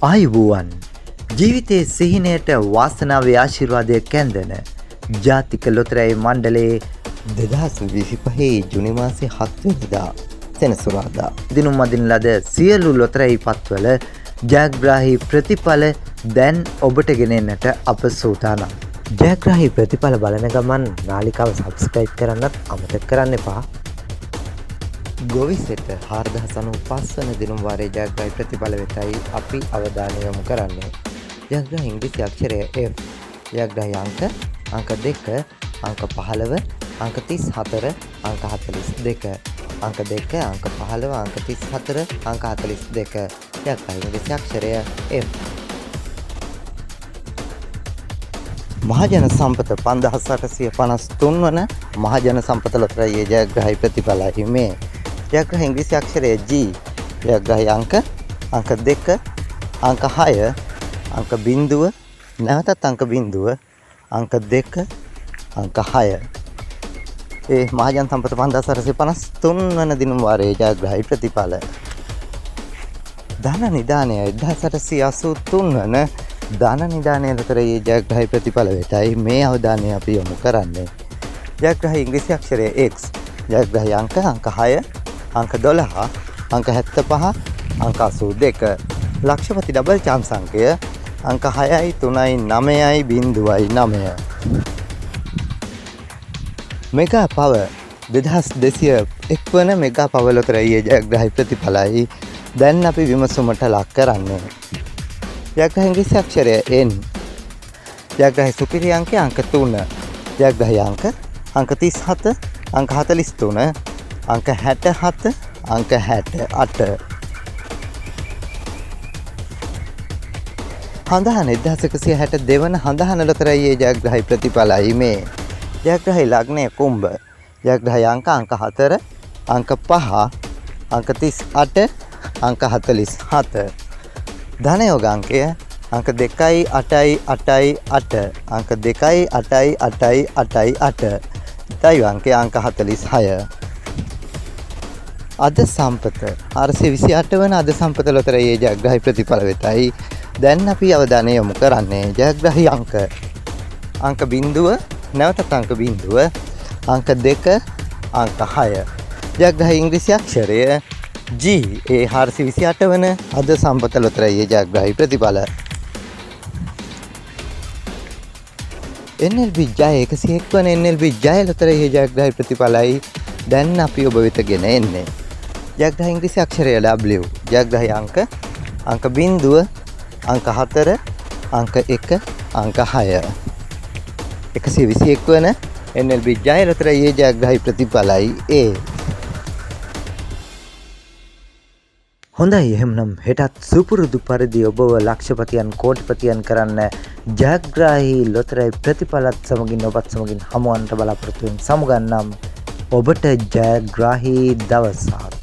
ආයුබෝවන් ජීවිතයේ සිහිනයට වාසනාවේ ආශිර්වාදය කැඳෙන ජාතික ලොතරැයි මණ්ඩලයේ 2025 ජුනි මාසයේ 7 වෙනිදා සෙනසුරාදා දිනුම් අදින ලද සියලු ලොතරැයි පත්වල ජයග්‍රාහී ප්‍රතිඵල දැන් ඔබට ගෙනෙන්නට අප සූදානම්. ජයග්‍රාහී ප්‍රතිඵල බලන ගමන් නාලිකාව සබ්ස්ක්‍රයිබ් කරන්නත් අමතක කරන්න එපා. ගොවිසෙට 4095 වන දිනුම් වාරයේ ජයග්‍රාහී ප්‍රතිඵල වෙතයි අපි අවධානය යොමු කරන්නේ. ජයග්‍රාහී ඉංග්‍රීසි අක්ෂරය F. ජයග්‍රාහී අංක 2, අංක 15, අංක 34, අංක 42. අංක 2, අංක 15, අංක 34, අංක 42. ජයග්‍රාහී ඉංග්‍රීසි අක්ෂරය F. මහජන සම්පත 5853 වන මහජන සම්පත ලොතරැයියේ ජයග්‍රාහී ප්‍රතිඵලයි මේ. ජයග්‍රාහී ඉංග්‍රීසි අක්ෂරය G. ජයග්‍රාහී අංක 2, අංක 6, අංක 0, නැවතත් අංක 0, අංක 2, අංක 6. ඒ මහජන සම්පත 5853 වන දිනුම් වාරයේ ජයග්‍රාහී ප්‍රතිඵල. ධන නිධානය 1883 වන ධන නිධානය ලොතරැයියේ ජයග්‍රාහී ප්‍රතිඵල වෙතයි මේ අවධානය අපි යොමු කරන්නේ. ජයග්‍රාහී ඉංග්‍රීසි අක්ෂරය X. ජයග්‍රාහී අංක 6, අංක 12, අංක 75, අංක 82. ලක්ෂපති ඩබල් චාන්ස් අංකය අංක 6යි 3යි 9යි 0.9. මෙගා පව 2201 වන මෙගා පව ලොතරැයියේ ජයග්‍රාහී ප්‍රතිඵලයි දැන් අපි විමසුමට ලක් කරන්නේ. ජයග්‍රාහී ඉංග්‍රීසි අක්ෂරය N. ජයග්‍රාහී සුපිරි අංකය අංක 3. ජයග්‍රාහී අංක 37, අංක 43, අංක 67, අංක 68. හඳහන 1162 වන හඳහන ලොතරැයියේ ජයග්‍රාහී ප්‍රතිඵලයි මේ. ජයග්‍රාහී ලග්නය කුම්භ. ජයග්‍රාහී අංක 4, අංක 5, අංක 38, අංක 47. ධනයෝග අංකය අංක 2යි 8යි 8යි 8, අංක 2යි 8යි 8යි 8යි 8. දෛව අංකය අංක 46. අද සම්පත 428 වන අද සම්පත ලොතරැයියේ ජයග්‍රාහී ප්‍රතිඵල වෙතයි දැන් අපි අවධානය යොමු කරන්නේ. ජයග්‍රාහී අංක 0, නැවතත් අංක 0, අංක 2, අංක 6. ජයග්‍රාහී ඉංග්‍රීසි අක්ෂරය G. ඒ 428 වන අද සම්පත ලොතරැයියේ ජයග්‍රාහී ප්‍රතිඵල. NLB ජය 101 වන NLB ජය ලොතරැයියේ ජයග්‍රාහී ප්‍රතිඵලයි දැන් අපි ඔබ වෙත ගෙන එන්නේ. ජයග්‍රාහී ඉංග්‍රීසි අක්ෂරය W. ජයග්‍රාහී අංක 0, අංක 4, අංක 1, අංක 6. 121 වන NLB ජය ලොතරැයියේ ජයග්‍රාහී ප්‍රතිඵලයි A. හොඳයි, එහෙනම් හෙටත් සුපුරුදු පරිදි ඔබව ලක්ෂපතියන් කෝටිපතියන් කරන්න ජයග්‍රාහී ලොතරැයි ප්‍රතිඵලත් සමගින් ඔබත් සමගින් හමුවන්නට බලාපොරොත්තු වෙන සමුගන්නම්. ඔබට ජයග්‍රාහී දවසක්.